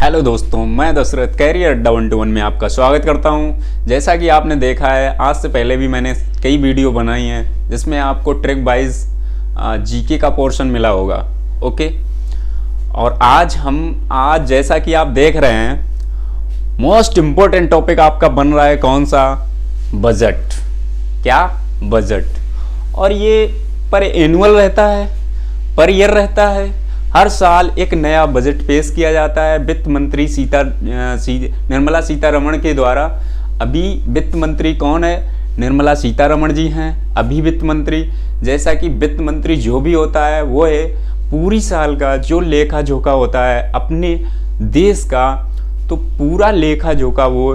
Hello दोस्तों, मैं Dasharath career अड्डा 121 में आपका स्वागत करता हूं। जैसा कि आपने देखा है, आज से पहले भी मैंने कई वीडियो बनाई हैं जिसमें आपको ट्रैक वाइज जीके का पोर्शन मिला होगा। ओके, और आज जैसा कि आप देख रहे हैं, मोस्ट इम्पोर्टेंट टॉपिक आपका बन रहा है कौन सा? बजट। क्या? बजट। और ये पर एनुअल रहता है, पर ईयर रहता है। हर साल एक नया बजट पेश किया जाता है वित्त मंत्री निर्मला सीतारमण के द्वारा। अभी वित्त मंत्री कौन है? निर्मला सीतारमण जी हैं, अभी वित्त मंत्री। जैसा कि वित्त मंत्री जो भी होता है वो है पूरी साल का जो लेखा जोखा होता है अपने देश का, तो पूरा लेखा जोखा वो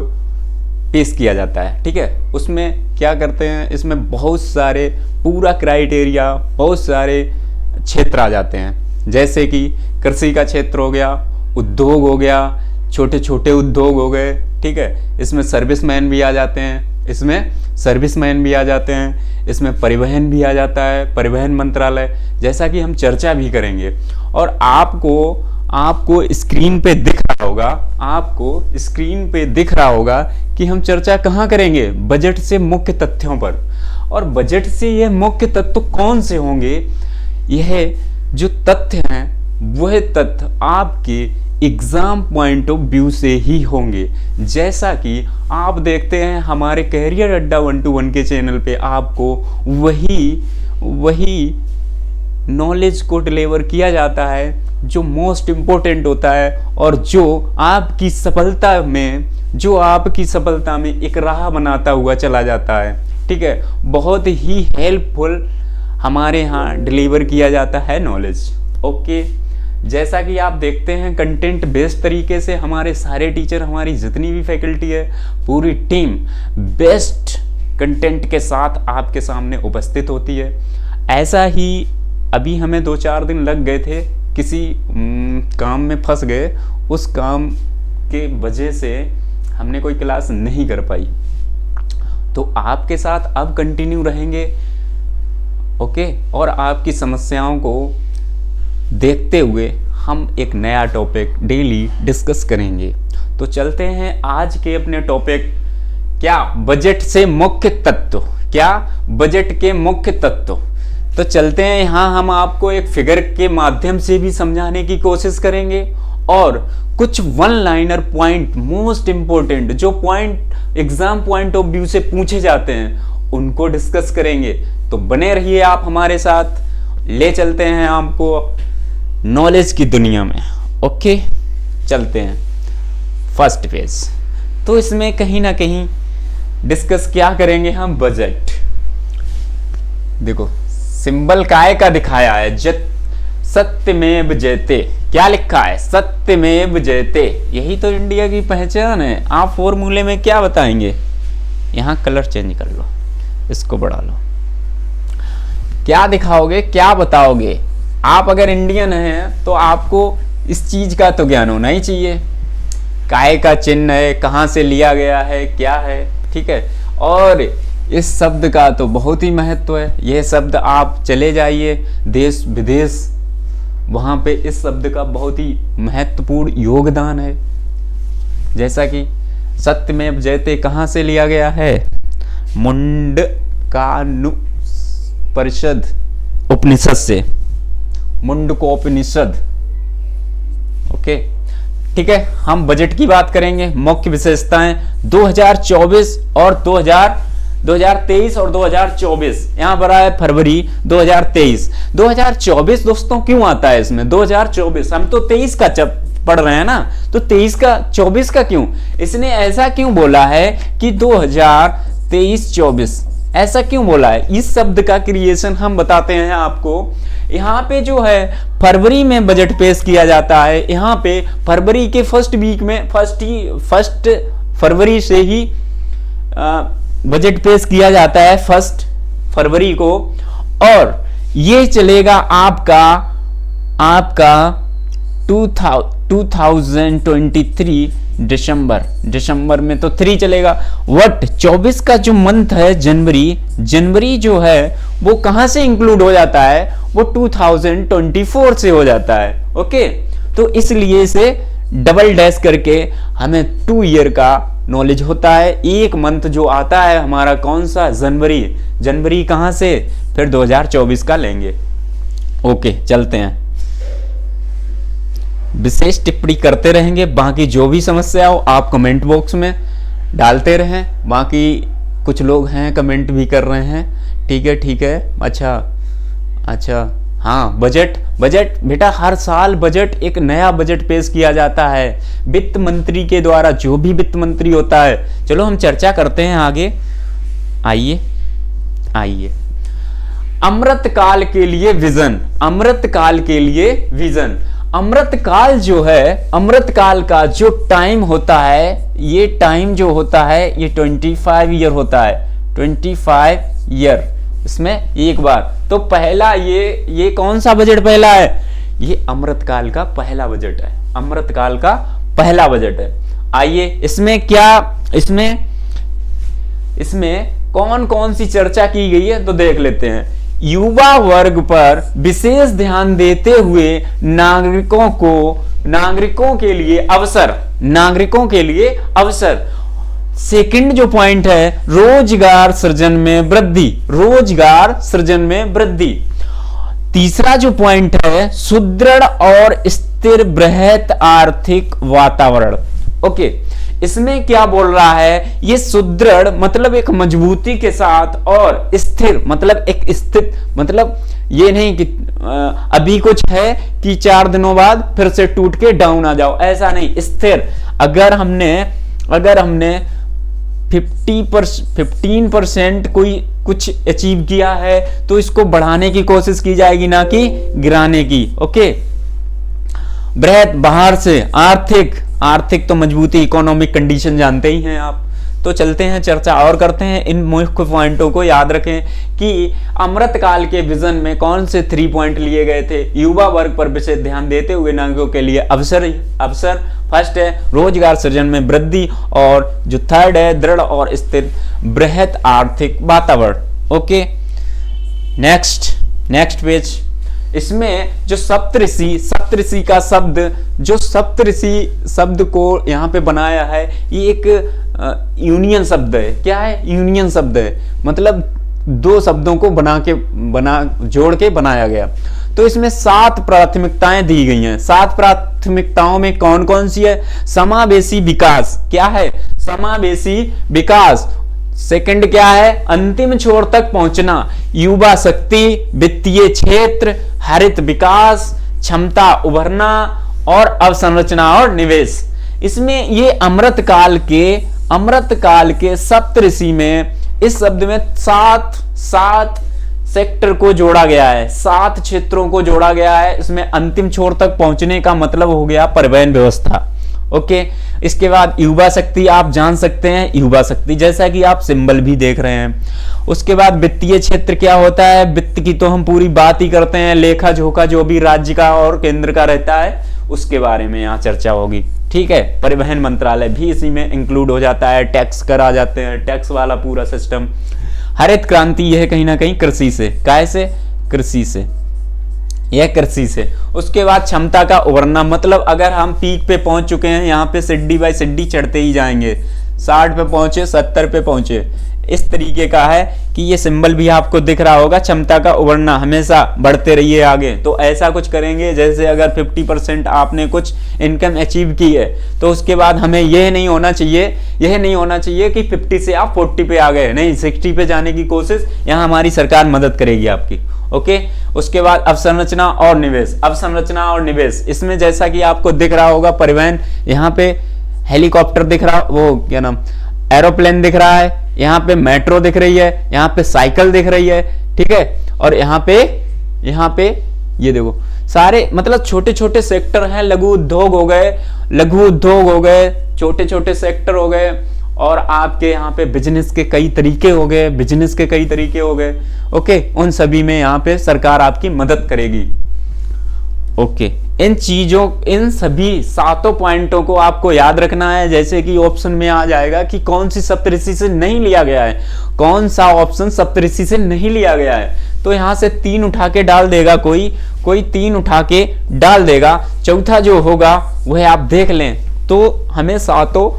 पेश किया जाता है। ठीक है, उसमें क्या करते हैं, इसमें बहुत सारे पूरा क्राइटेरिया, बहुत सारे क्षेत्र आ जाते हैं। जैसे कि कृषि का क्षेत्र हो गया, उद्योग हो गया, छोटे छोटे उद्योग हो गए। ठीक है, इसमें सर्विसमैन भी आ जाते हैं, इसमें परिवहन भी आ जाता है, परिवहन मंत्रालय, जैसा कि हम चर्चा भी करेंगे। और आपको स्क्रीन पे दिख रहा होगा कि हम चर्चा कहाँ करेंगे? बजट से मुख्य तथ्यों पर। और बजट से ये मुख्य तत्व कौन से होंगे? यह जो तथ्य हैं वह तथ्य आपके एग्जाम पॉइंट ऑफ व्यू से ही होंगे। जैसा कि आप देखते हैं हमारे कैरियर अड्डा 121 के चैनल पे आपको वही नॉलेज को डिलीवर किया जाता है जो मोस्ट इम्पोर्टेंट होता है और जो आपकी सफलता में एक राह बनाता हुआ चला जाता है। ठीक है, बहुत ही हेल्पफुल हमारे यहाँ डिलीवर किया जाता है नॉलेज। ओके, जैसा कि आप देखते हैं कंटेंट बेस्ड तरीके से हमारे सारे टीचर, हमारी जितनी भी फैकल्टी है, पूरी टीम बेस्ट कंटेंट के साथ आपके सामने उपस्थित होती है। ऐसा ही अभी हमें 2-4 दिन लग गए थे, किसी काम में फंस गए, उस काम के वजह से हमने कोई क्लास नहीं कर पाई। तो आपके साथ अब कंटिन्यू रहेंगे। ओके, और आपकी समस्याओं को देखते हुए हम एक नया टॉपिक डेली डिस्कस करेंगे। तो चलते हैं आज के अपने टॉपिक, क्या बजट से मुख्य तत्व, क्या बजट के मुख्य तत्व। तो चलते हैं, यहाँ हम आपको एक फिगर के माध्यम से भी समझाने की कोशिश करेंगे और कुछ one liner point, most important जो point exam point of view से पूछे जाते हैं, उनको डिस्कस करेंगे। तो बने रहिए आप हमारे साथ, ले चलते हैं आपको नॉलेज की दुनिया में। ओके, चलते हैं फर्स्ट पेज। तो इसमें कहीं ना कहीं डिस्कस क्या करेंगे हम? बजट। देखो सिंबल काय का दिखाया है, सत्यमेव जयते। क्या लिखा है? सत्यमेव जयते। यही तो इंडिया की पहचान है। आप फॉर्मूले में क्या बताएंगे? यहाँ कलर चेंज कर लो, इसको बढ़ा लो। क्या दिखाओगे, क्या बताओगे? आप अगर इंडियन हैं तो आपको इस चीज का तो ज्ञान होना ही चाहिए। काय का चिन्ह है, कहाँ से लिया गया है, क्या है। ठीक है, और इस शब्द का तो बहुत ही महत्व है। यह शब्द आप चले जाइए देश विदेश, वहाँ पे इस शब्द का बहुत ही महत्वपूर्ण योगदान है। जैसा कि सत्यमेव जयते कहाँ से लिया गया है? मुंडकानु परिषद उपनिषद से, मुंडकोपनिषद। ओके, ठीक है, हम बजट की बात करेंगे। मुख्य विशेषताएं 2024 और 2023 और 2024, यहाँ पर है फरवरी 2023। 2024 दोस्तों क्यों आता है इसमें? 2024 हम तो 23 का पढ़ रहे हैं ना, तो 23 का 24 का क्यों? इसने ऐसा क्यों बोला है कि 2023-24 ऐसा क्यों बोला है? इस शब्द का क्रिएशन हम बताते हैं आपको। यहाँ पे जो है फरवरी में बजट पेश किया जाता है। यहाँ पे फरवरी के फर्स्ट वीक में, फर्स्ट फरवरी से ही बजट पेश किया जाता है, 1 फरवरी को। और ये चलेगा आपका 2023 दिसंबर में तो 3 चलेगा। 24 का जो मंथ है जनवरी जो है वो कहां से इंक्लूड हो जाता है? वो 2024 से हो जाता है। ओके, तो इसलिए से डबल डैश करके हमें 2 ईयर का नॉलेज होता है। एक मंथ जो आता है हमारा कौन सा, जनवरी। जनवरी कहाँ से, फिर 2024 का लेंगे। ओके चलते हैं, विशेष टिप्पणी करते रहेंगे। बाकी जो भी समस्या हो आप कमेंट बॉक्स में डालते रहें। बाकी कुछ लोग हैं कमेंट भी कर रहे हैं, ठीक है ठीक है। अच्छा हाँ, बजट बेटा, हर साल बजट, एक नया बजट पेश किया जाता है वित्त मंत्री के द्वारा, जो भी वित्त मंत्री होता है। चलो हम चर्चा करते हैं आगे, आइए। अमृतकाल के लिए विजन, अमृतकाल के लिए विजन। अमृतकाल जो है, अमृतकाल का जो टाइम होता है, ये टाइम जो होता है ये 25 ईयर होता है, 25 ईयर, इसमें एक बार। तो पहला ये कौन सा बजट पहला है, ये अमृतकाल का पहला बजट है, अमृतकाल का पहला बजट है। आइए इसमें कौन कौन सी चर्चा की गई है तो देख लेते हैं। युवा वर्ग पर विशेष ध्यान देते हुए नागरिकों के लिए अवसर। सेकंड जो पॉइंट है, रोजगार सृजन में वृद्धि। तीसरा जो पॉइंट है, सुदृढ़ और स्थिर बृहत आर्थिक वातावरण। ओके, इसमें क्या बोल रहा है, ये सुदृढ़ मतलब एक मजबूती के साथ, और स्थिर मतलब एक स्थित, मतलब ये नहीं कि अभी कुछ है कि 4 दिनों बाद फिर से टूट के डाउन आ जाओ, ऐसा नहीं, स्थिर। अगर हमने 15% कोई कुछ अचीव किया है तो इसको बढ़ाने की कोशिश की जाएगी, ना कि गिराने की। ओके, बृहत बाहर से, आर्थिक तो मजबूती, इकोनॉमिक कंडीशन जानते ही हैं आप। तो चलते हैं, चर्चा और करते हैं। इन मुख्य पॉइंटों को याद रखें कि अमृतकाल के विजन में कौन से 3 पॉइंट लिए गए थे। युवा वर्ग पर विशेष ध्यान देते हुए नागरिकों के लिए अवसर फर्स्ट है, रोजगार सृजन में वृद्धि, और जो थर्ड है, दृढ़ और स्थिर बृहत आर्थिक वातावरण। Okay, next page. इसमें जो सप्तऋषि का शब्द, जो सप्तऋषि शब्द को यहाँ पे बनाया है, ये एक यूनियन शब्द है। क्या है, यूनियन शब्द है, मतलब 2 शब्दों को जोड़ के बनाया गया। तो इसमें 7 प्राथमिकताएं दी गई हैं। 7 प्राथमिकताओं में कौन कौन सी है, समावेशी विकास। क्या है, समावेशी विकास। सेकंड क्या है, अंतिम छोर तक पहुंचना, युवा शक्ति, वित्तीय क्षेत्र, हरित विकास, क्षमता उभरना, और अवसंरचना और निवेश। इसमें ये अमृतकाल के सप्तऋषि में, इस शब्द में 7 सेक्टर को जोड़ा गया है, 7 क्षेत्रों को जोड़ा गया है। इसमें अंतिम छोर तक पहुंचने का मतलब हो गया परिवहन व्यवस्था। ओके, इसके बाद युवा शक्ति, आप जान सकते हैं युवा शक्ति, जैसा कि आप सिंबल भी देख रहे हैं। उसके बाद वित्तीय क्षेत्र क्या होता है, वित्त की तो हम पूरी बात ही करते हैं, लेखा जोखा जो भी राज्य का और केंद्र का रहता है उसके बारे में यहाँ चर्चा होगी। ठीक है, परिवहन मंत्रालय भी इसी में इंक्लूड हो जाता है, टैक्स कर आ जाते हैं, टैक्स वाला पूरा सिस्टम। हरित क्रांति यह कहीं ना कहीं कृषि से, कैसे, कृषि से, यह कृषि से। उसके बाद क्षमता का उभरना, मतलब अगर हम पीक पे पहुंच चुके हैं, यहाँ पे सिड्डी बाय सिड्डी चढ़ते ही जाएंगे, 60 पे पहुंचे, 70 पे पहुंचे, इस तरीके का है कि ये सिंबल भी आपको दिख रहा होगा। क्षमता का उभरना, हमेशा बढ़ते रहिए आगे। तो ऐसा कुछ करेंगे जैसे अगर 50% आपने कुछ इनकम अचीव की है तो उसके बाद हमें यह नहीं होना चाहिए कि 50 से आप 40 पे आ गए, नहीं, 60 पे जाने की कोशिश यहाँ हमारी सरकार मदद करेगी आपकी। ओके, उसके बाद अवसंरचना और निवेश। इसमें जैसा कि आपको दिख रहा होगा, परिवहन, यहाँ पे हेलीकॉप्टर दिख रहा, वो क्या नाम, एरोप्लेन दिख रहा है, यहाँ पे मेट्रो दिख रही है, यहाँ पे साइकिल दिख रही है, ठीक है, और यहाँ पे ये देखो सारे, मतलब छोटे छोटे सेक्टर हैं। लघु उद्योग हो गए, छोटे छोटे सेक्टर हो गए, और आपके यहाँ पे बिजनेस के कई तरीके हो गए। ओके, उन सभी में यहाँ पे सरकार आपकी मदद करेगी। ओके, इन सभी 7 पॉइंटों को आपको याद रखना है। जैसे कि ऑप्शन में आ जाएगा कि कौन सी सप्तऋषि से नहीं लिया गया है, कौन सा ऑप्शन सप्तऋषि से नहीं लिया गया है, तो यहां से 3 उठा के डाल देगा, कोई 3 उठा के डाल देगा। चौथा जो होगा वह आप देख लें। तो हमें सातों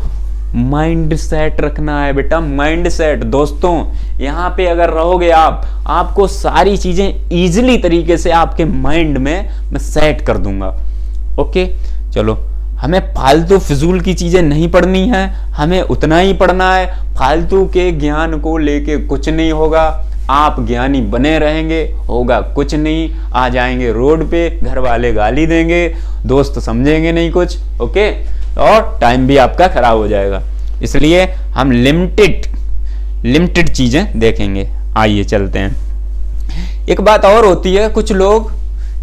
माइंड सेट रखना है बेटा, माइंड सेट। दोस्तों यहाँ पे अगर रहोगे आप, आपको सारी चीजें इजीली तरीके से आपके माइंड में मैं सेट कर दूंगा। ओके, चलो, हमें फालतू फिजूल की चीजें नहीं पढ़नी है, हमें उतना ही पढ़ना है। फालतू के ज्ञान को लेके कुछ नहीं होगा। आप ज्ञानी बने रहेंगे, होगा कुछ नहीं। आ जाएंगे रोड पे, घर वाले गाली देंगे, दोस्त समझेंगे नहीं कुछ। ओके, और टाइम भी आपका खराब हो जाएगा। इसलिए हम लिमिटेड चीजें देखेंगे। आइए चलते हैं। एक बात और होती है, कुछ लोग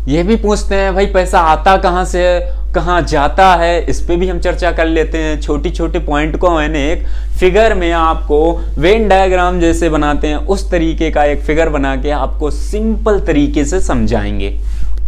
ये भी पूछते हैं भाई पैसा आता कहाँ से है, कहाँ जाता है। इस पे भी हम चर्चा कर लेते हैं। छोटी छोटी पॉइंट को मैंने एक फिगर में आपको वेन डायग्राम जैसे बनाते हैं, उस तरीके का एक फिगर बना के आपको सिंपल तरीके से समझाएंगे।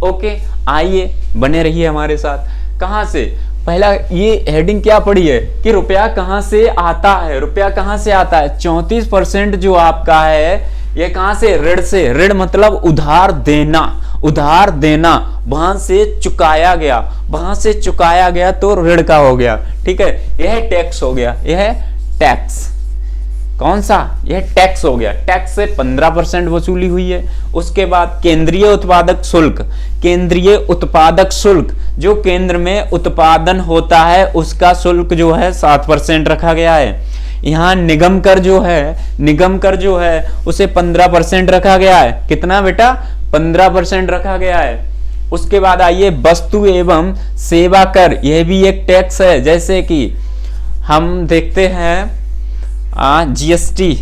ओके, आइए बने रहिए हमारे साथ। कहाँ से, पहला ये हेडिंग क्या पड़ी है कि रुपया कहाँ से आता है। रुपया कहाँ से आता है? 34% जो आपका है ये कहाँ से? ऋण से। ऋण मतलब उधार देना, उधार देना। वहां से चुकाया गया, वहां से चुकाया गया तो ऋण का हो गया। ठीक है, यह टैक्स हो गया, यह टैक्स। कौन सा? यह टैक्स हो गया। टैक्स से 15% वसूली हुई है। उसके बाद केंद्रीय उत्पादक शुल्क। केंद्रीय उत्पादक शुल्क जो केंद्र में उत्पादन होता है उसका शुल्क जो है 7% रखा गया है। यहाँ निगम कर जो है, निगम कर जो है उसे 15% रखा गया है। कितना बेटा? 15% रखा गया है। उसके बाद आइए वस्तु एवं सेवा कर, यह भी एक टैक्स है। जैसे कि हम देखते हैं जीएसटी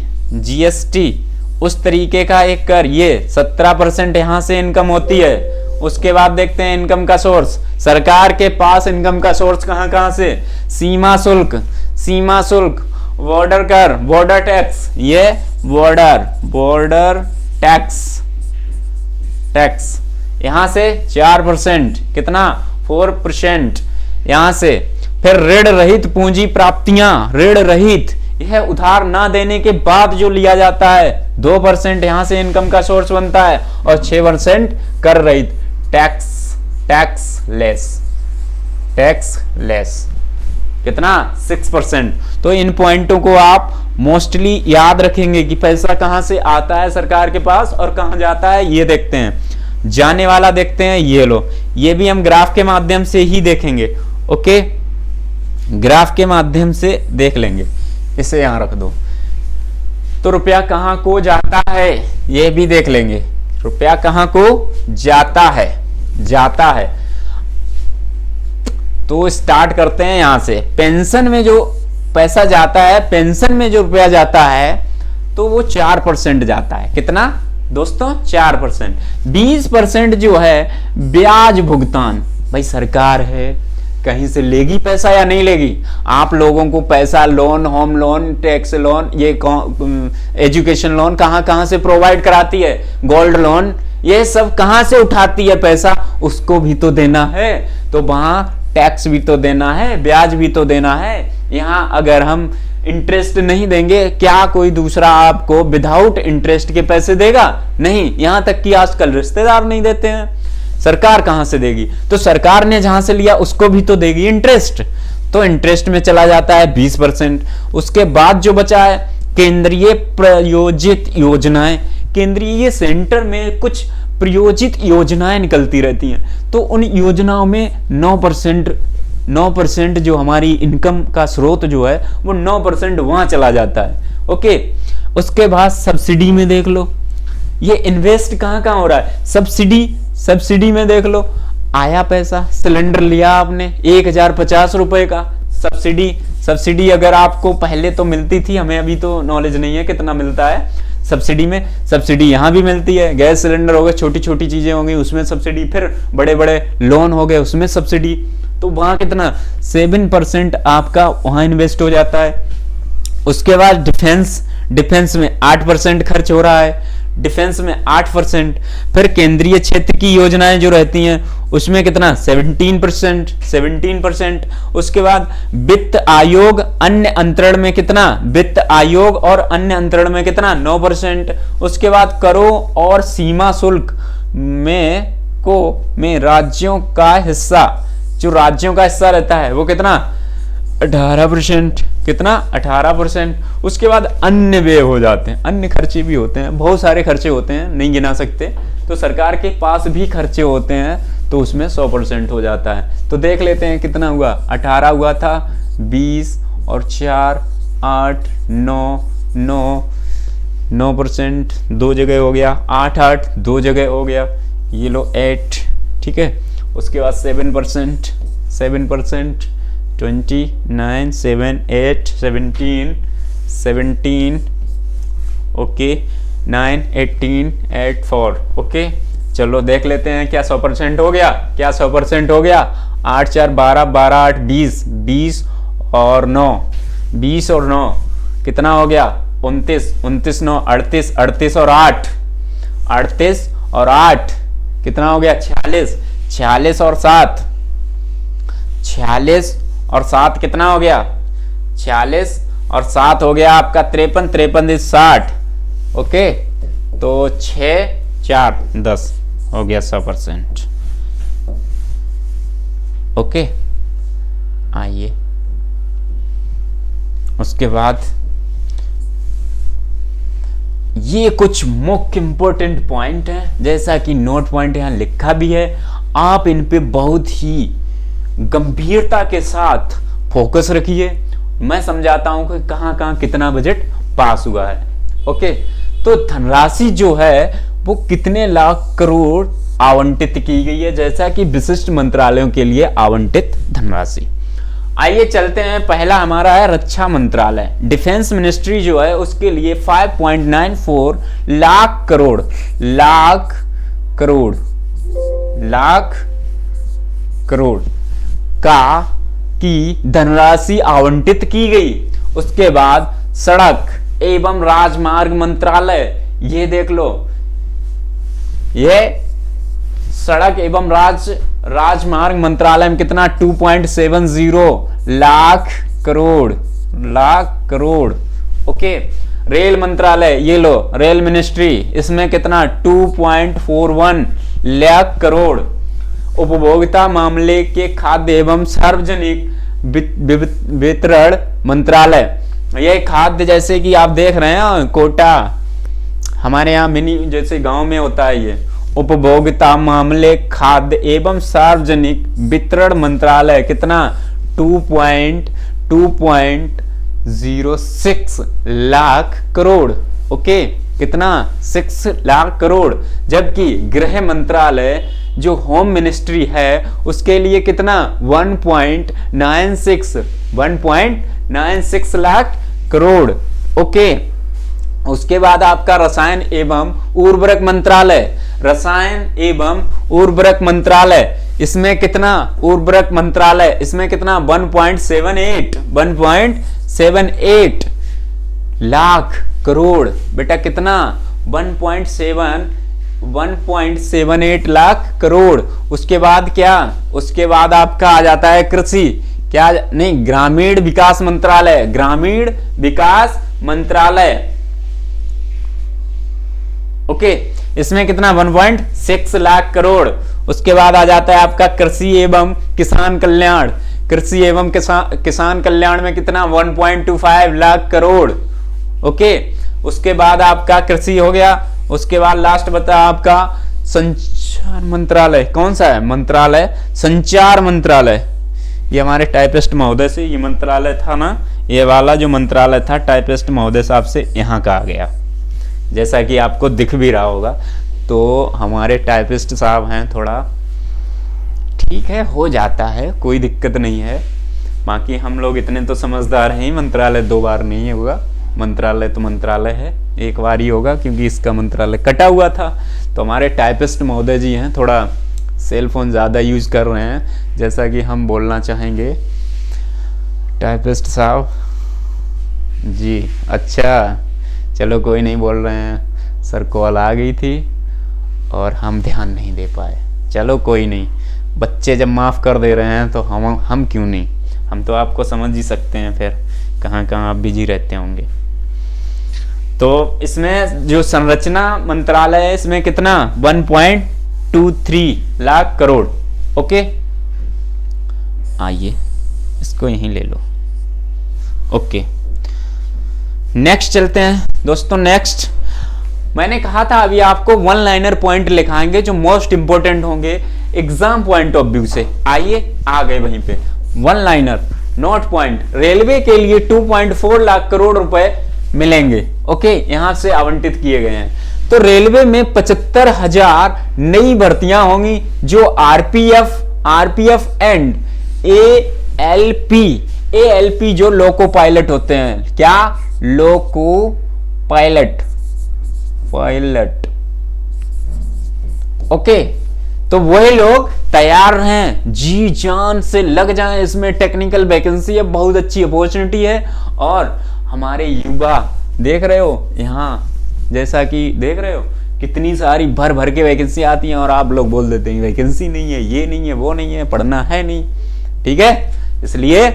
उस तरीके का एक कर, ये 17% यहाँ से इनकम होती है। उसके बाद देखते हैं इनकम का सोर्स। सरकार के पास इनकम का सोर्स कहाँ कहाँ से? सीमा शुल्क, सीमा शुल्क, बॉर्डर कर, बॉर्डर टैक्स, ये बॉर्डर टैक्स यहां से 4%, कितना? 4% यहां से। फिर ऋण रहित पूंजी प्राप्तियां, ऋण रहित, यह उधार ना देने के बाद जो लिया जाता है 2% यहां से इनकम का सोर्स बनता है, और 6% कर रहित, टैक्स लेस, कितना? 6%। तो इन पॉइंटों को आप मोस्टली याद रखेंगे कि पैसा कहां से आता है सरकार के पास और कहां जाता है। ये देखते हैं, जाने वाला देखते हैं, ये लो, ये भी हम ग्राफ के माध्यम से ही देखेंगे। ओके, ग्राफ के माध्यम से देख लेंगे। इसे यहां रख दो। तो रुपया कहां को जाता है ये भी देख लेंगे। रुपया कहां को जाता है। तो स्टार्ट करते हैं यहां से। पेंशन में जो पैसा जाता है, पेंशन में जो रुपया जाता है तो वो 4% जाता है। कितना दोस्तों? 4%। 20% जो है ब्याज भुगतान। भाई सरकार है, कहीं से लेगी पैसा या नहीं लेगी? आप लोगों को पैसा, loan, home loan, tax loan, ये एजुकेशन लोन कहां से प्रोवाइड कराती है? गोल्ड लोन, ये सब कहां से उठाती है पैसा? उसको भी तो देना है। तो वहां टैक्स भी तो देना है, ब्याज भी तो देना है। यहां अगर हम इंटरेस्ट नहीं देंगे, क्या कोई दूसरा आपको विदाउट इंटरेस्ट के पैसे देगा? नहीं। यहां तक कि आजकल रिश्तेदार नहीं देते हैं। सरकार कहां से देगी? तो सरकार ने जहां से लिया उसको भी तो देगी इंटरेस्ट। तो इंटरेस्ट में चला जाता है 20%। उसके बाद जो बचा है केंद्रीय प्रायोजित योजनाएं। केंद्रीय, ये सेंटर में कुछ प्रायोजित योजनाएं निकलती रहती हैं, तो उन योजनाओं में 9% जो हमारी इनकम का स्रोत जो है वो 9% वहां चला जाता है। ओके, उसके बाद सब्सिडी में देख लो, ये इन्वेस्ट कहां हो रहा है? सब्सिडी में देख लो, आया पैसा, सिलेंडर लिया आपने 1050 रुपए का सब्सिडी अगर आपको पहले तो मिलती थी, हमें अभी तो नॉलेज नहीं है कितना मिलता है सब्सिडी में। सब्सिडी यहाँ भी मिलती है। गैस सिलेंडर हो गए, छोटी छोटी चीजें होंगी उसमें सब्सिडी, फिर बड़े बड़े लोन हो गए उसमें सब्सिडी। तो वहां कितना? 7% आपका वहां इन्वेस्ट हो जाता है। उसके बाद डिफेंस में 8% खर्च हो रहा है, डिफेंस में 8%। फिर केंद्रीय क्षेत्र की योजनाएं जो रहती हैं उसमें कितना? 17%। उसके बाद वित्त आयोग अन्य अंतरण में कितना? वित्त आयोग और अन्य अंतरण में कितना? 9%। उसके बाद करों और सीमा शुल्क में राज्यों का हिस्सा जो राज्यों का हिस्सा रहता है वो कितना 18%, कितना 18%। उसके बाद अन्य व्यय हो जाते हैं, अन्य खर्चे भी होते हैं, बहुत सारे खर्चे होते हैं, नहीं गिना सकते। तो सरकार के पास भी खर्चे होते हैं, तो उसमें 100% हो जाता है। तो देख लेते हैं कितना हुआ, 18 हुआ था, 20 और 4 8 9 9% दो जगह हो गया, 8 8 दो जगह हो गया, ये लो 8, ठीक है। उसके बाद 7%, 29 7 8 17 ओके, 9 18 8 4 ओके। चलो देख लेते हैं क्या 100% हो गया, क्या 100% हो गया। 8 4 12 12 8 20 20 और 9 20 और 9 कितना हो गया 29 29 9 38 38 और 8 38 और 8 कितना हो गया 46 46 और 7 46 और 7 कितना हो गया 46 और 7 हो गया आपका 53 53 60 ओके। तो 6 4 10 हो गया 100%। ओके, आइए उसके बाद ये कुछ मुख्य इंपॉर्टेंट पॉइंट है, जैसा कि नोट पॉइंट यहां लिखा भी है, आप इन पे बहुत ही गंभीरता के साथ फोकस रखिए। मैं समझाता हूं कि कहां कहां कितना बजट पास हुआ है। ओके, तो धनराशि जो है वो कितने लाख करोड़ आवंटित की गई है, जैसा कि विशिष्ट मंत्रालयों के लिए आवंटित धनराशि। आइए चलते हैं, पहला हमारा है रक्षा मंत्रालय, डिफेंस मिनिस्ट्री जो है उसके लिए 5.94 लाख करोड़ का की धनराशि आवंटित की गई। उसके बाद सड़क एवं राजमार्ग मंत्रालय, ये देख लो, ये सड़क एवं राजमार्ग मंत्रालय में कितना 2.70 लाख करोड़ ओके। रेल मंत्रालय, ये लो रेल मिनिस्ट्री, इसमें कितना 2.41 लाख करोड़। उपभोक्ता मामले के खाद्य एवं सार्वजनिक वितरण मंत्रालय, ये खाद्य जैसे कि आप देख रहे हैं कोटा, हमारे यहाँ मिनी जैसे गांव में होता है, ये उपभोक्ता मामले खाद्य एवं सार्वजनिक वितरण मंत्रालय कितना 2.06 लाख करोड़ ओके, कितना 6 लाख करोड़। जबकि गृह मंत्रालय जो होम मिनिस्ट्री है उसके लिए कितना 1.96 लाख करोड़ ओके। उसके बाद आपका रसायन एवं उर्वरक मंत्रालय, रसायन एवं उर्वरक मंत्रालय, इसमें कितना उर्वरक मंत्रालय, इसमें कितना 1.78 लाख करोड़। बेटा कितना 1.78 लाख करोड़। उसके बाद क्या, उसके बाद आपका आ जाता है कृषि, क्या नहीं, ग्रामीण विकास मंत्रालय, ग्रामीण विकास मंत्रालय ओके, इसमें कितना 1.6 लाख करोड़। उसके बाद आ जाता है आपका कृषि एवं किसान कल्याण, कृषि एवं किसान कल्याण में कितना 1.25 लाख करोड़ ओके। उसके बाद आपका कृषि हो गया। उसके बाद लास्ट बता आपका संचार मंत्रालय, कौन सा है मंत्रालय, संचार मंत्रालय, ये हमारे टाइपिस्ट महोदय से ये मंत्रालय था ना, ये वाला जो मंत्रालय था टाइपिस्ट महोदय साहब से यहाँ का आ गया, जैसा कि आपको दिख भी रहा होगा। तो हमारे टाइपिस्ट साहब हैं, थोड़ा ठीक है, हो जाता है, कोई दिक्कत नहीं है। बाकी हम लोग इतने तो समझदार हैं, मंत्रालय 2 बार नहीं होगा, मंत्रालय तो मंत्रालय है, 1 बार ही होगा, क्योंकि इसका मंत्रालय कटा हुआ था। तो हमारे टाइपिस्ट महोदय जी हैं, थोड़ा सेल फोन ज़्यादा यूज कर रहे हैं, जैसा कि हम बोलना चाहेंगे। टाइपिस्ट साहब जी, अच्छा चलो कोई नहीं, बोल रहे हैं सर कॉल आ गई थी और हम ध्यान नहीं दे पाए, चलो कोई नहीं, बच्चे जब माफ़ कर दे रहे हैं तो हम क्यों नहीं, हम तो आपको समझ ही सकते हैं, फिर कहाँ कहाँ आप बिजी रहते होंगे। तो इसमें जो संरचना मंत्रालय है इसमें कितना 1.23 लाख करोड़ ओके। आइए इसको यहीं ले लो। ओके, नेक्स्ट चलते हैं दोस्तों। नेक्स्ट मैंने कहा था अभी आपको वन लाइनर पॉइंट लिखाएंगे जो मोस्ट इंपोर्टेंट होंगे एग्जाम पॉइंट ऑफ व्यू से। आइए आ गए वहीं पे, one liner note point. Railway के लिए 2.4 लाख करोड़ रुपए मिलेंगे। ओके, यहां से आवंटित किए गए हैं। तो रेलवे में 75,000 नई भर्तियां होंगी जो आरपीएफ एंड एएलपी जो लोको पायलट होते हैं। क्या? Loco pilot. ओके, तो वही लोग तैयार हैं, जी जान से लग जाएं इसमें। टेक्निकल वैकेंसी है, बहुत अच्छी अपॉर्चुनिटी है। और हमारे युवा देख रहे हो यहाँ, जैसा कि देख रहे हो कितनी सारी भर भर के वैकेंसी आती हैं और आप लोग बोल देते हैं वैकेंसी नहीं है, ये नहीं है, वो नहीं है, पढ़ना है नहीं। ठीक है, इसलिए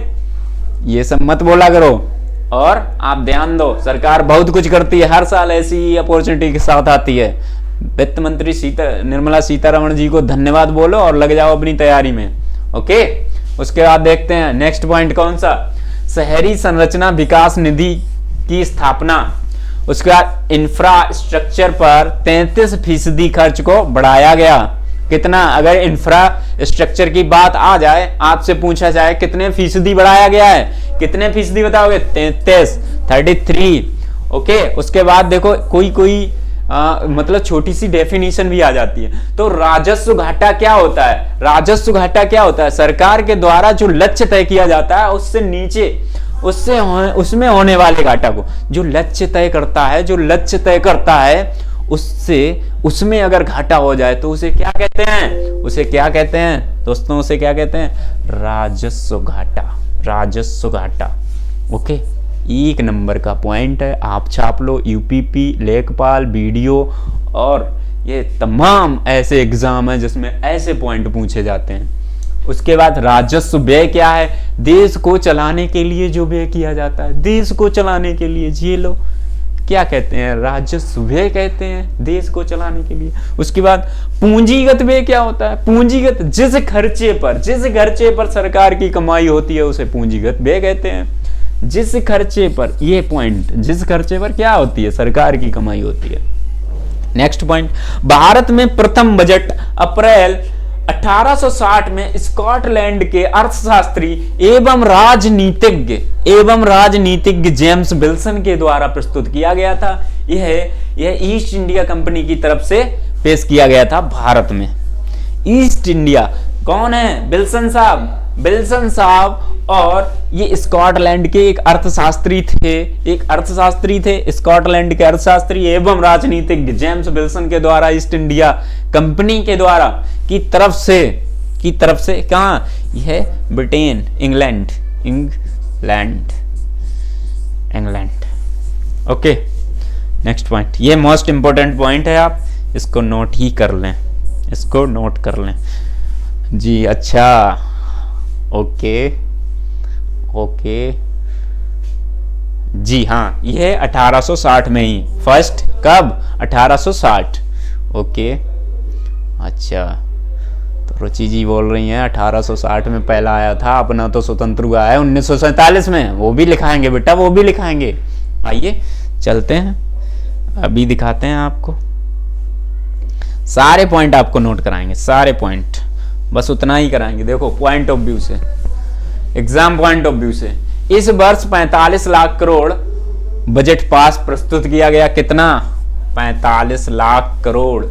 ये सब मत बोला करो। और आप ध्यान दो, सरकार बहुत कुछ करती है, हर साल ऐसी अपॉर्चुनिटी के साथ आती है। वित्त मंत्री निर्मला सीतारमण जी को धन्यवाद बोलो और लग जाओ अपनी तैयारी में। ओके, उसके बाद देखते हैं नेक्स्ट पॉइंट कौन सा। शहरी संरचना विकास निधि की स्थापना। उसके बाद इंफ्रास्ट्रक्चर पर 33% खर्च को बढ़ाया गया। कितना? अगर इंफ्रास्ट्रक्चर की बात आ जाए, आपसे पूछा जाए कितने फीसदी बढ़ाया गया है, कितने फीसदी बताओगे? 33। ओके, उसके बाद देखो कोई मतलब छोटी सी डेफिनेशन भी आ जाती है। तो राजस्व घाटा क्या होता है? राजस्व घाटा क्या होता है? सरकार के द्वारा जो लक्ष्य तय किया जाता है उससे नीचे उसमें होने वाले घाटा को, जो लक्ष्य तय करता है उसमें अगर घाटा हो जाए तो उसे क्या कहते हैं? दोस्तों उसे क्या कहते हैं? राजस्व घाटा। ओके, 1 नंबर का पॉइंट है, आप छाप लो। यूपीपी, लेखपाल, वीडियो और ये तमाम ऐसे एग्जाम है जिसमें ऐसे पॉइंट पूछे जाते हैं। उसके बाद राजस्व व्यय क्या है? देश को चलाने के लिए जो व्यय किया जाता है, देश को चलाने के लिए, ये लो क्या कहते हैं? राजस्व व्यय कहते हैं, देश को चलाने के लिए। उसके बाद पूंजीगत व्यय क्या होता है? पूंजीगत जिस खर्चे पर सरकार की कमाई होती है उसे पूंजीगत व्यय कहते हैं। जिस खर्चे पर, ये पॉइंट, जिस खर्चे पर क्या होती है? सरकार की कमाई होती है। नेक्स्ट पॉइंट, भारत में प्रथम बजट अप्रैल 1860 में स्कॉटलैंड के अर्थशास्त्री एवं राजनीतिज्ञ जेम्स विल्सन के द्वारा प्रस्तुत किया गया था। यह ईस्ट इंडिया कंपनी की तरफ से पेश किया गया था भारत में। ईस्ट इंडिया कौन है? विल्सन साहब। और ये स्कॉटलैंड के एक अर्थशास्त्री थे। स्कॉटलैंड के अर्थशास्त्री एवं राजनीतिज्ञ जेम्स विल्सन के द्वारा ईस्ट इंडिया कंपनी के द्वारा की तरफ से कहाँ? यह Britain, England. Okay, next point, ये मोस्ट इंपोर्टेंट पॉइंट है, आप इसको नोट कर लें। जी अच्छा, ओके जी हाँ, यह 1860 में ही फर्स्ट। कब? 1860। ओके, अच्छा, तो रुचि जी बोल रही हैं 1860 में पहला आया था, अपना तो स्वतंत्र हुआ है 1947 में। वो भी लिखाएंगे बेटा, वो भी लिखाएंगे। आइए चलते हैं, अभी दिखाते हैं आपको सारे पॉइंट, आपको नोट कराएंगे सारे पॉइंट, बस उतना ही कराएंगे। देखो पॉइंट ऑफ व्यू से, एग्जाम पॉइंट ऑफ व्यू से, इस वर्ष 45 लाख करोड़ बजट पास प्रस्तुत किया गया। कितना? 45 लाख करोड़।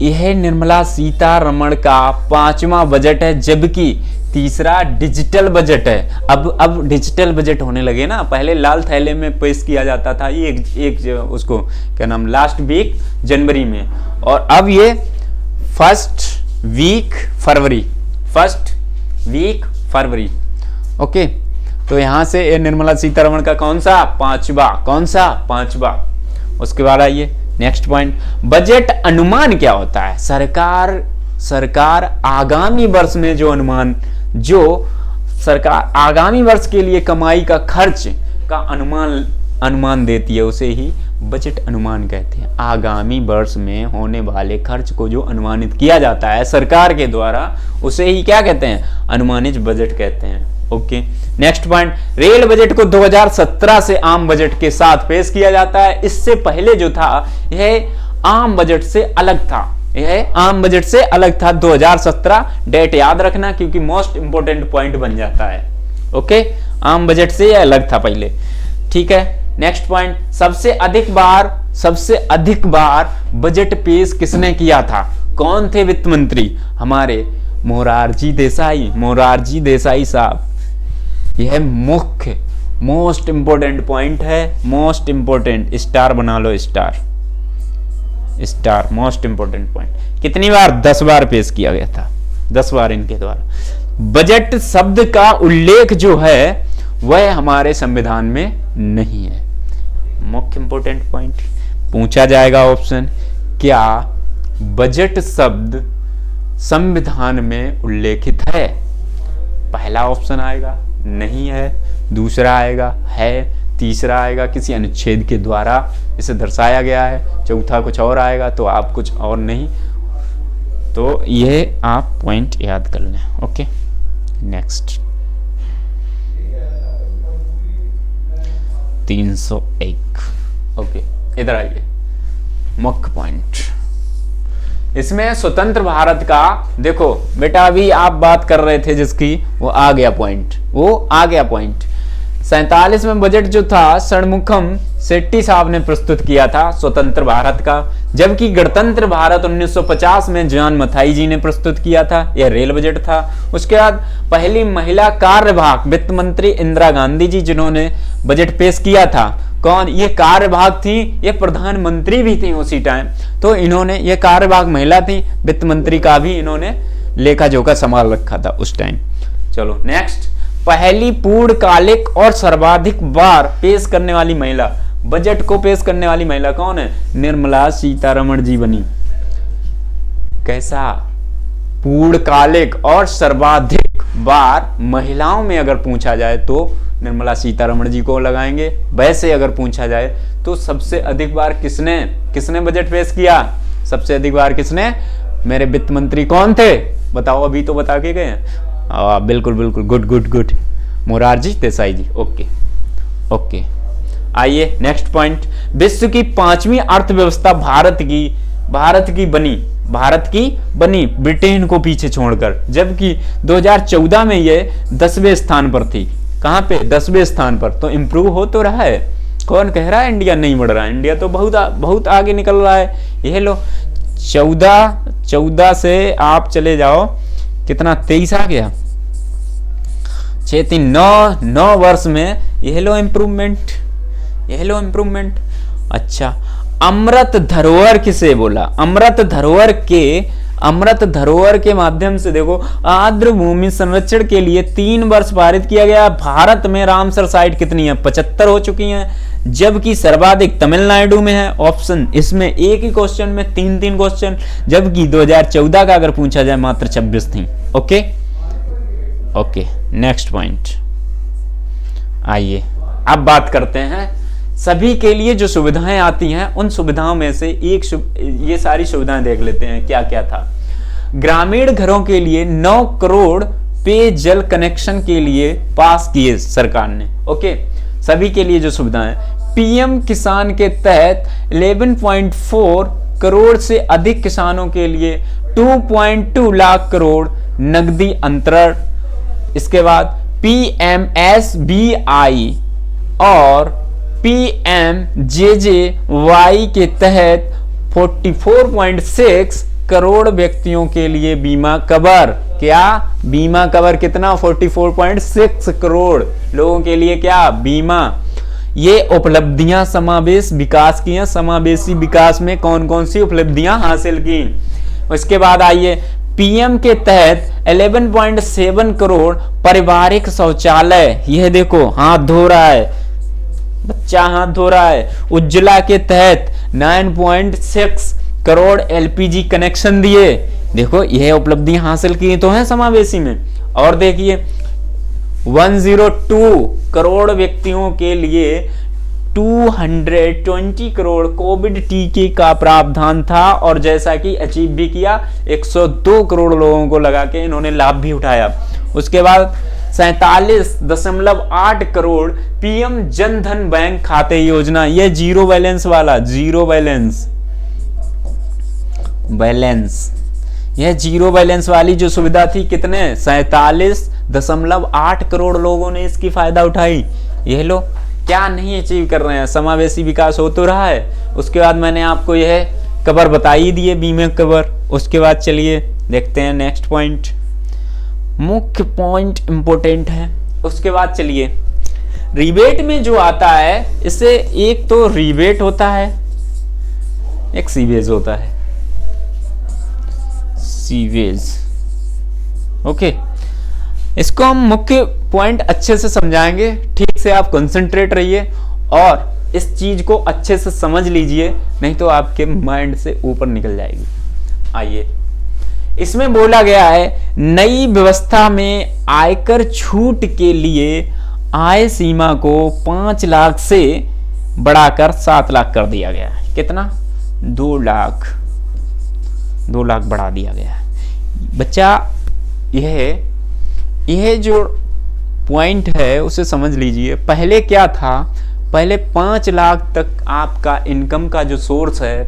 यह निर्मला सीतारमण का 5वां बजट है, जबकि तीसरा डिजिटल बजट है। अब डिजिटल बजट होने लगे ना, पहले लाल थैले में पेश किया जाता था, ये एक उसको क्या नाम, लास्ट वीक जनवरी में, और अब ये फर्स्ट वीक फरवरी। ओके, तो यहां से ये निर्मला सीतारमण का कौन सा? पांचवा। उसके बाद आइए नेक्स्ट पॉइंट, बजट अनुमान क्या होता है? सरकार आगामी वर्ष में सरकार आगामी वर्ष के लिए कमाई का खर्च का अनुमान देती है, उसे ही बजट अनुमान कहते हैं। आगामी वर्ष में होने वाले खर्च को जो अनुमानित किया जाता है सरकार के द्वारा, उसे ही क्या कहते हैं? अनुमानित बजट कहते हैं। Okay, next point, rail budget को 2017 से आम बजट के साथ पेश किया जाता है। इससे पहले जो था यह आम बजट से अलग था, यह आम बजट से अलग था। 2017 डेट याद रखना, क्योंकि मोस्ट इंपोर्टेंट पॉइंट बन जाता है। ओके, आम बजट से यह अलग था पहले। ठीक है, नेक्स्ट पॉइंट, सबसे अधिक बार बजट पेश किसने किया था? कौन थे वित्त मंत्री? हमारे मोरारजी देसाई साहब। यह मुख्य मोस्ट इंपोर्टेंट पॉइंट है, मोस्ट इंपोर्टेंट, स्टार बना लो, स्टार, मोस्ट इंपोर्टेंट पॉइंट। कितनी बार? 10 बार पेश किया गया था, 10 बार इनके द्वारा। बजट शब्द का उल्लेख जो है वह हमारे संविधान में नहीं है। मुख्य इंपोर्टेंट पॉइंट पूछा जाएगा ऑप्शन, क्या बजट शब्द संविधान में उल्लेखित है? पहला ऑप्शन आएगा नहीं है, दूसरा आएगा है, तीसरा आएगा किसी अनुच्छेद के द्वारा इसे दर्शाया गया है, चौथा कुछ और आएगा, तो आप कुछ और नहीं। तो ये आप पॉइंट याद कर लें। Okay, next 301। ओके, इधर आइए, मुख्य पॉइंट। इसमें स्वतंत्र भारत का, देखो बेटा अभी आप बात कर रहे थे जिसकी, वो आ गया पॉइंट। 47 में बजट जो था षणमुखम शेट्टी साहब ने प्रस्तुत किया था स्वतंत्र भारत का, जबकि गणतंत्र भारत 1950 में जॉन मथाई जी ने प्रस्तुत किया था। यह रेल बजट था। उसके बाद पहली महिला कार्यवाहक वित्त मंत्री इंदिरा गांधी जी, जिन्होंने बजट पेश किया था। कौन? ये कार्यवाहक थी, ये प्रधानमंत्री भी थी उसी टाइम, तो इन्होंने, ये कार्यवाहक महिला थी, वित्त मंत्री का भी इन्होंने लेखा जोखा संभाल रखा था उस टाइम। चलो नेक्स्ट, पहली पूर्णकालिक और सर्वाधिक बार पेश करने वाली महिला, बजट को पेश करने वाली महिला कौन है? निर्मला सीतारमण जी बनी। कैसा? पूर्णकालिक और सर्वाधिक बार महिलाओं में अगर पूछा जाए तो निर्मला सीतारमण जी को लगाएंगे। वैसे अगर पूछा जाए तो सबसे अधिक बार किसने बजट पेश किया? सबसे अधिक बार किसने? मेरे वित्त मंत्री कौन थे? बताओ, अभी तो बता के गए हैं। बिल्कुल, गुड, मोरारजी देसाई जी। ओके, आइए नेक्स्ट पॉइंट, विश्व की 5वीं अर्थव्यवस्था भारत की बनी ब्रिटेन को पीछे छोड़कर, जबकि 2014 में ये 10वें स्थान पर थी। कहां पे? 10वें स्थान पर। तो इंप्रूव हो तो रहा है। कौन कह रहा है इंडिया नहीं बढ़ रहा है? इंडिया तो बहुत आगे निकल रहा है। यह लो 14 से आप चले जाओ, कितना 23 आ गया, 9 वर्ष में यह लो इम्प्रूवमेंट। अच्छा, अमृत धरोहर किसे बोला? अमृत धरोहर के माध्यम से देखो, आर्द्र भूमि संरक्षण के लिए 3 वर्ष पारित किया गया। भारत में रामसर साइट कितनी है? 75 हो चुकी हैं, जबकि सर्वाधिक तमिलनाडु में है। ऑप्शन इसमें एक ही क्वेश्चन में 3 क्वेश्चन, जबकि 2014 का अगर पूछा जाए मात्र 26 थी। Okay, next point. आइए अब बात करते हैं सभी के लिए जो सुविधाएं आती हैं, उन सुविधाओं में से ये सारी सुविधाएं देख लेते हैं क्या क्या था। ग्रामीण घरों के लिए 9 करोड़ पेयजल कनेक्शन के लिए पास किए सरकार ने। ओके, सभी के लिए जो सुविधाएं, पीएम किसान के तहत 11.4 करोड़ से अधिक किसानों के लिए 2.2 लाख करोड़ नकदी अंतरण। इसके बाद PMSBI और PMJJY के तहत 44.6 करोड़ व्यक्तियों के लिए बीमा कवर। क्या? बीमा कवर कितना? 44.6 करोड़ लोगों के लिए क्या? बीमा। ये उपलब्धियां समावेश विकास की हैं। समावेशी विकास में कौन कौन सी उपलब्धियां हासिल की? उसके बाद आइए, पीएम के तहत 11.7 करोड़ पारिवारिक शौचालय। यह देखो हाथ धो रहा है, बच्चा हाथ धो रहा है। उज्ज्वला के तहत 9.6 करोड़ एलपीजी कनेक्शन दिए। देखो यह उपलब्धियां हासिल की तो है समावेशी में। और देखिए 102 करोड़ व्यक्तियों के लिए 220 करोड़ कोविड टीके का प्रावधान था, और जैसा कि अचीव भी किया, 102 करोड़ लोगों को लगा के इन्होंने लाभ भी उठाया। उसके बाद 47.8 करोड़ पीएम जन धन बैंक खाते योजना, ये जीरो बैलेंस वाला, जीरो बैलेंस यह जीरो बैलेंस वाली जो सुविधा थी, कितने 47.8 करोड़ लोगों ने इसकी फायदा उठाई। यह लो, क्या नहीं अचीव कर रहे हैं, समावेशी विकास हो तो रहा है। उसके बाद मैंने आपको यह कवर बता ही दिए, बीमे कवर। उसके बाद चलिए देखते हैं नेक्स्ट पॉइंट, मुख्य पॉइंट इंपोर्टेंट है। उसके बाद चलिए रिबेट में जो आता है, इससे एक तो रिबेट होता है, एक सीवेज होता है, सीवेज। ओके, इसको हम मुख्य पॉइंट अच्छे से समझाएंगे, ठीक से आप कंसंट्रेट रहिए और इस चीज को अच्छे से समझ लीजिए, नहीं तो आपके माइंड से ऊपर निकल जाएगी। आइए, इसमें बोला गया है नई व्यवस्था में आयकर छूट के लिए आय सीमा को 5 लाख से बढ़ाकर 7 लाख कर दिया गया है। कितना? 2 लाख बढ़ा दिया गया है। बच्चा यह जो पॉइंट है उसे समझ लीजिए। पहले क्या था, पहले 5 लाख तक आपका इनकम का जो सोर्स है,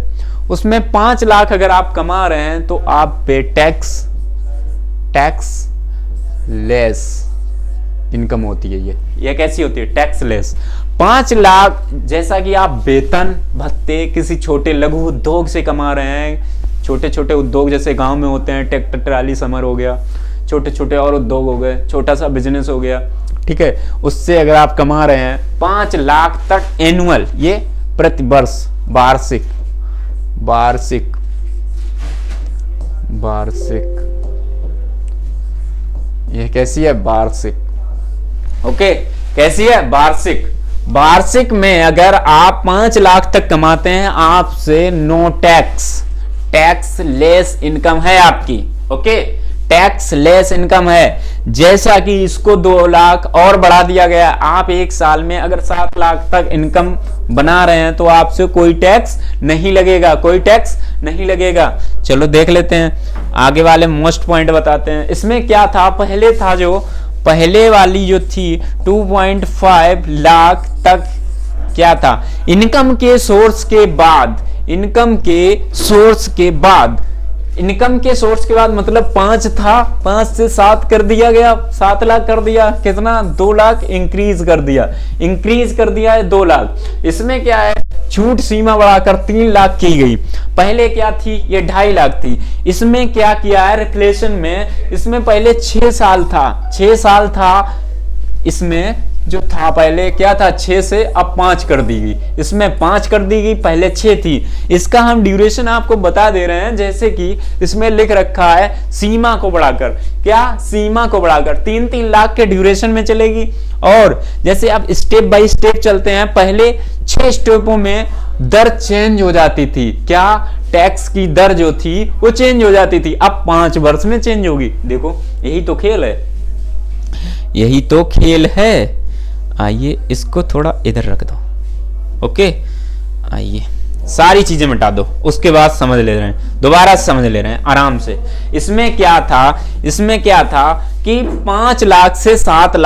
उसमें 5 लाख अगर आप कमा रहे हैं तो आप पे टैक्स लेस इनकम होती है। ये कैसी होती है? Tax less. 5 लाख जैसा कि आप वेतन भत्ते किसी छोटे लघु उद्योग से कमा रहे हैं, छोटे छोटे उद्योग जैसे गांव में होते हैं, ट्रैक्टर ट्राली समर हो गया, छोटे छोटे और उद्योग हो गए, छोटा सा बिजनेस हो गया, ठीक है, उससे अगर आप कमा रहे हैं 5 लाख तक एनुअल, ये प्रति वर्ष, वार्षिक, ये कैसी है? वार्षिक। ओके, कैसी है? वार्षिक में अगर आप 5 लाख तक कमाते हैं, आपसे नो टैक्स लेस इनकम है आपकी। ओके, टैक्स लेस इनकम है। जैसा कि इसको 2 लाख और बढ़ा दिया गया, आप एक साल में अगर 7 लाख तक इनकम बना रहे हैं तो आपसे कोई टैक्स नहीं लगेगा, चलो देख लेते हैं, आगे वाले मोस्ट पॉइंट बताते हैं। इसमें क्या था, पहले वाली जो थी 2.5 लाख तक क्या था, इनकम के सोर्स के बाद मतलब 5 था, 5 से 7 कर दिया गया, 7 लाख कर दिया, कितना? 2 लाख इंक्रीज कर दिया है 2 लाख। इसमें क्या है, छूट सीमा बढ़ाकर 3 लाख की गई। पहले क्या थी, ये 2.5 लाख थी। इसमें क्या किया है रिफ्लेशन में, इसमें पहले 6 साल था, इसमें जो था पहले क्या था, 6 से अब 5 कर दी गई, इसमें 5 कर दी गई, पहले 6 थी। इसका हम ड्यूरेशन आपको बता दे रहे हैं, जैसे कि इसमें लिख रखा है सीमा को बढ़ाकर, क्या? सीमा को बढ़ाकर 3-3 लाख के ड्यूरेशन में चलेगी। और जैसे अब स्टेप बाय स्टेप चलते हैं, पहले 6 स्टेपों में दर चेंज हो जाती थी, क्या? टैक्स की दर जो थी वो चेंज हो जाती थी, अब 5 वर्ष में चेंज होगी। देखो, यही तो खेल है। आइए, इसको थोड़ा इधर रख दो। ओके, आइए सारी चीजें मिटा दो, उसके बाद समझ ले रहे हैं, दोबारा समझ ले रहे हैं आराम से। इसमें क्या था कि 5 लाख से 7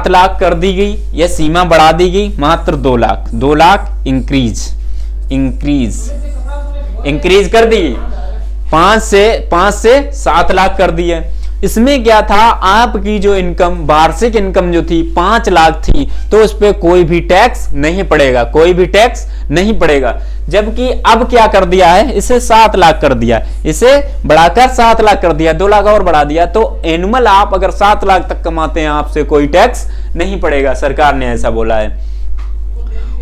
लाख कर दी गई, यह सीमा बढ़ा दी गई, मात्र 2 लाख इंक्रीज कर दी, 5 से 7 लाख कर दी है। इसमें क्या था, आपकी जो इनकम, वार्षिक इनकम जो थी 5 लाख थी, तो उस पर कोई भी टैक्स नहीं पड़ेगा, जबकि अब क्या कर दिया है, इसे 7 लाख कर दिया, इसे बढ़ाकर 7 लाख कर दिया, 2 लाख और बढ़ा दिया, तो एनुअल आप अगर 7 लाख तक कमाते हैं, आपसे कोई टैक्स नहीं पड़ेगा, सरकार ने ऐसा बोला है।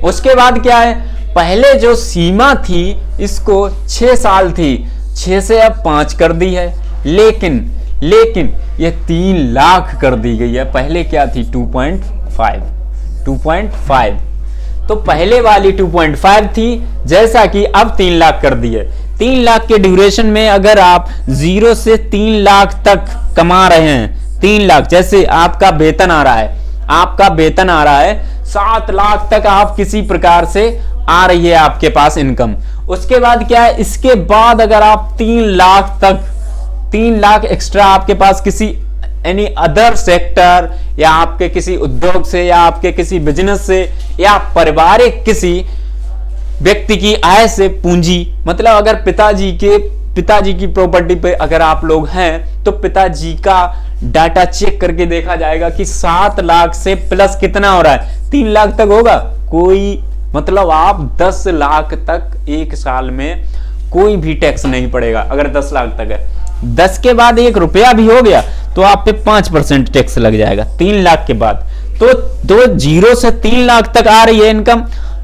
उसके बाद क्या है, पहले जो सीमा थी इसको 6 साल थी, 6 से अब 5 कर दी है, लेकिन ये 3 लाख कर दी गई है। पहले क्या थी, 2.5, तो पहले वाली 2.5 थी, जैसा कि अब 3 लाख कर दी है। 3 लाख के ड्यूरेशन में अगर आप 0 से 3 लाख तक कमा रहे हैं, 3 लाख, जैसे आपका वेतन आ रहा है 7 लाख तक आप किसी प्रकार से आ रही है आपके पास इनकम। उसके बाद क्या है, इसके बाद अगर आप 3 लाख तक, 3 लाख एक्स्ट्रा आपके पास किसी एनी अदर सेक्टर या आपके किसी उद्योग से या आपके किसी बिजनेस से या पारिवारिक किसी व्यक्ति की आय से पूंजी, मतलब अगर पिताजी की प्रॉपर्टी पे अगर आप लोग हैं तो पिताजी का डाटा चेक करके देखा जाएगा कि 7 लाख से प्लस कितना हो रहा है, 3 लाख तक होगा कोई, मतलब आप 10 लाख तक एक साल में कोई भी टैक्स नहीं पड़ेगा अगर 10 लाख तक है। 10 के बाद 1 रुपया भी हो गया तो आप पे 5% टैक्स लग जाएगा 3 लाख के बाद। तो 0 से 3 लाख तक आ रही है इनकम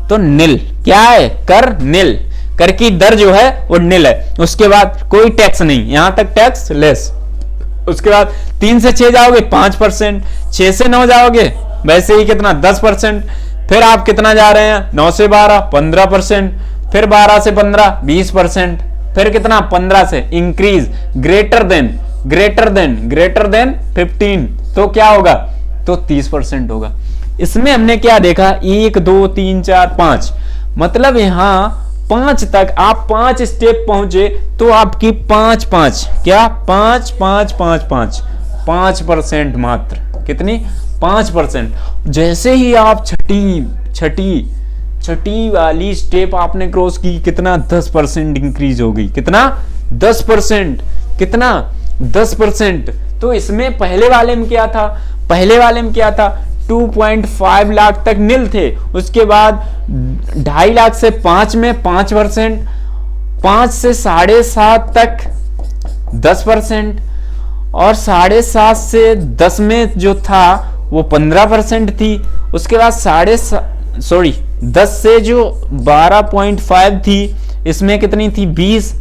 तो निल, क्या है, कर निल, कर की दर जो है वो निल है। उसके बाद कोई टैक्स नहीं, यहां तक टैक्स लेस। उसके बाद 3 से 6 जाओगे 5%, 6 से 9 जाओगे वैसे ही कितना 10%, फिर आप कितना जा रहे हैं 9 से 12 15%, फिर 12 से 15 20%, फिर कितना 15 से इंक्रीज ग्रेटर देन 15 तो क्या होगा, तो 30% होगा। इसमें हमने क्या देखा, 1 2 3 4 5, मतलब यहां 5 तक आप 5 स्टेप पहुंचे तो आपकी 5 क्या 5% मात्र, कितनी 5%। जैसे ही आप छठी वाली स्टेप आपने क्रॉस की, कितना 10% इंक्रीज हो गई, कितना 10%, कितना 10%। तो इसमें पहले वाले में क्या था, 2.5 लाख तक निल थे, उसके बाद 2.5 लाख से 5 में 5%, 5 से 7.5 तक 10%, और 7.5 से 10 में जो था वो 15% थी। उसके बाद 10 से जो 12.5 थी इसमें कितनी थी 20।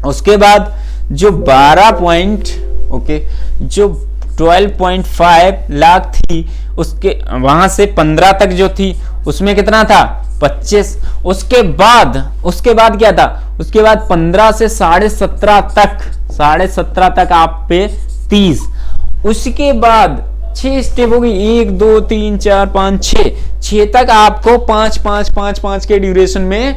उसके बाद जो 12.5 लाख थी उसके वहां से 15 तक जो थी उसमें कितना था 25। उसके बाद क्या था, उसके बाद 15 से 17.5 तक आप पे 30। उसके बाद 6 स्टेप हो गई, 1 2 3 4 5 6 तक आपको 5 के ड्यूरेशन में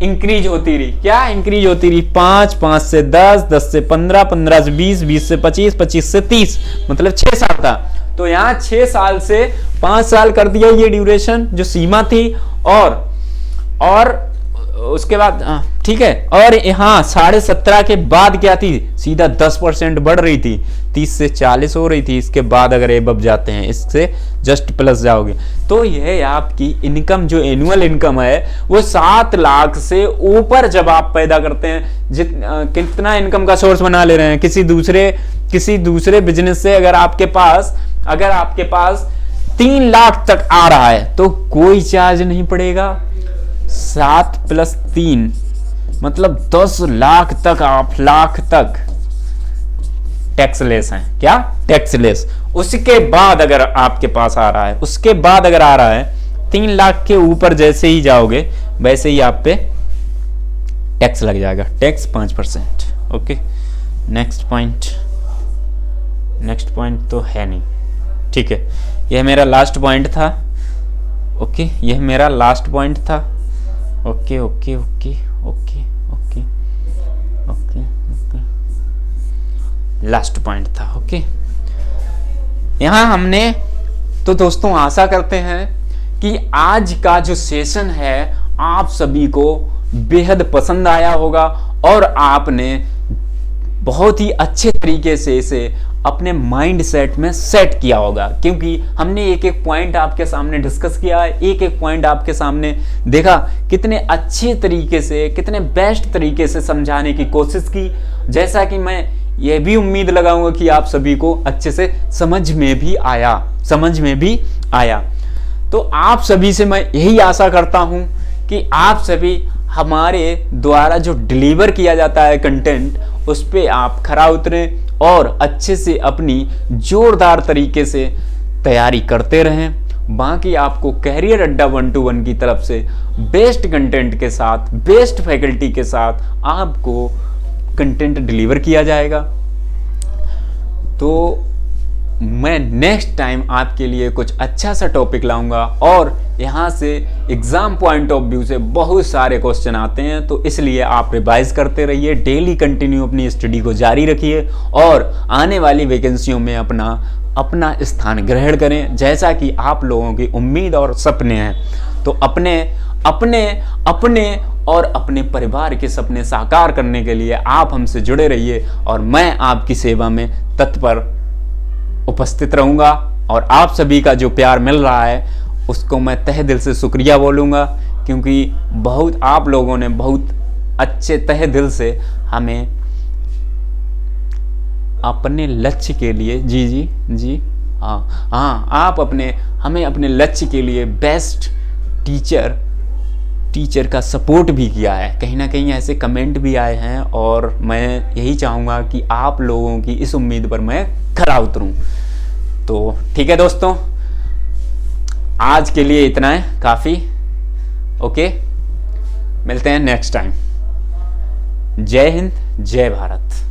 इंक्रीज होती रही, क्या इंक्रीज होती रही, 5 से 10 से 15 से 20 से 25 से 30, मतलब 6 साल था। तो यहाँ 6 साल से 5 साल कर दिया ये ड्यूरेशन जो सीमा थी, और उसके बाद ठीक है। और यहाँ 17.5 के बाद क्या थी, सीधा 10% बढ़ रही थी, 30 से 40 हो रही थी। इसके बाद अगर एबव जाते हैं, इससे जस्ट प्लस जाओगे तो यह आपकी इनकम जो एनुअल इनकम है वो 7 लाख से ऊपर जब आप पैदा करते हैं, कितना इनकम का सोर्स बना ले रहे हैं किसी दूसरे बिजनेस से, अगर आपके पास 3 लाख तक आ रहा है तो कोई चार्ज नहीं पड़ेगा। 7 + 3 मतलब 10 लाख तक, आप लाख तक टैक्सलेस हैं, क्या टैक्सलेस। उसके बाद अगर आपके पास आ रहा है, 3 लाख के ऊपर जैसे ही जाओगे वैसे ही आप पे टैक्स लग जाएगा, टैक्स 5%। ओके, नेक्स्ट पॉइंट तो है नहीं, ठीक है। यह मेरा लास्ट पॉइंट था। ओके, यह मेरा लास्ट पॉइंट था। ओके, लास्ट पॉइंट था। ओके, यहां हमने तो दोस्तों आशा करते हैं कि आज का जो सेशन है आप सभी को बेहद पसंद आया होगा और आपने बहुत ही अच्छे तरीके से इसे अपने माइंड सेट में सेट किया होगा, क्योंकि हमने एक एक पॉइंट आपके सामने डिस्कस किया है, एक एक पॉइंट आपके सामने देखा, कितने अच्छे तरीके से, कितने बेस्ट तरीके से समझाने की कोशिश की। जैसा कि मैं ये भी उम्मीद लगाऊंगा कि आप सभी को अच्छे से समझ में भी आया। तो आप सभी से मैं यही आशा करता हूं कि आप सभी हमारे द्वारा जो डिलीवर किया जाता है कंटेंट, उस पे आप खरा उतरें और अच्छे से अपनी जोरदार तरीके से तैयारी करते रहें। बाकी आपको कैरियर अड्डा 121 की तरफ से बेस्ट कंटेंट के साथ, बेस्ट फैकल्टी के साथ आपको कंटेंट डिलीवर किया जाएगा। तो मैं नेक्स्ट टाइम आपके लिए कुछ अच्छा सा टॉपिक लाऊंगा, और यहाँ से एग्ज़ाम पॉइंट ऑफ व्यू से बहुत सारे क्वेश्चन आते हैं, तो इसलिए आप रिवाइज करते रहिए, डेली कंटिन्यू अपनी स्टडी को जारी रखिए और आने वाली वैकेंसियों में अपना स्थान ग्रहण करें। जैसा कि आप लोगों की उम्मीद और सपने हैं, तो अपने और अपने परिवार के सपने साकार करने के लिए आप हमसे जुड़े रहिए, और मैं आपकी सेवा में तत्पर उपस्थित रहूंगा। और आप सभी का जो प्यार मिल रहा है उसको मैं तहे दिल से शुक्रिया बोलूँगा, क्योंकि बहुत आप लोगों ने बहुत अच्छे तहे दिल से हमें अपने लक्ष्य के लिए जी हाँ आप हमें अपने लक्ष्य के लिए बेस्ट टीचर का सपोर्ट भी किया है। कहीं ना कहीं ऐसे कमेंट भी आए हैं, और मैं यही चाहूँगा कि आप लोगों की इस उम्मीद पर मैं खरा उतरूँ। तो ठीक है दोस्तों, आज के लिए इतना है काफ़ी। ओके, मिलते हैं नेक्स्ट टाइम। जय हिंद, जय भारत।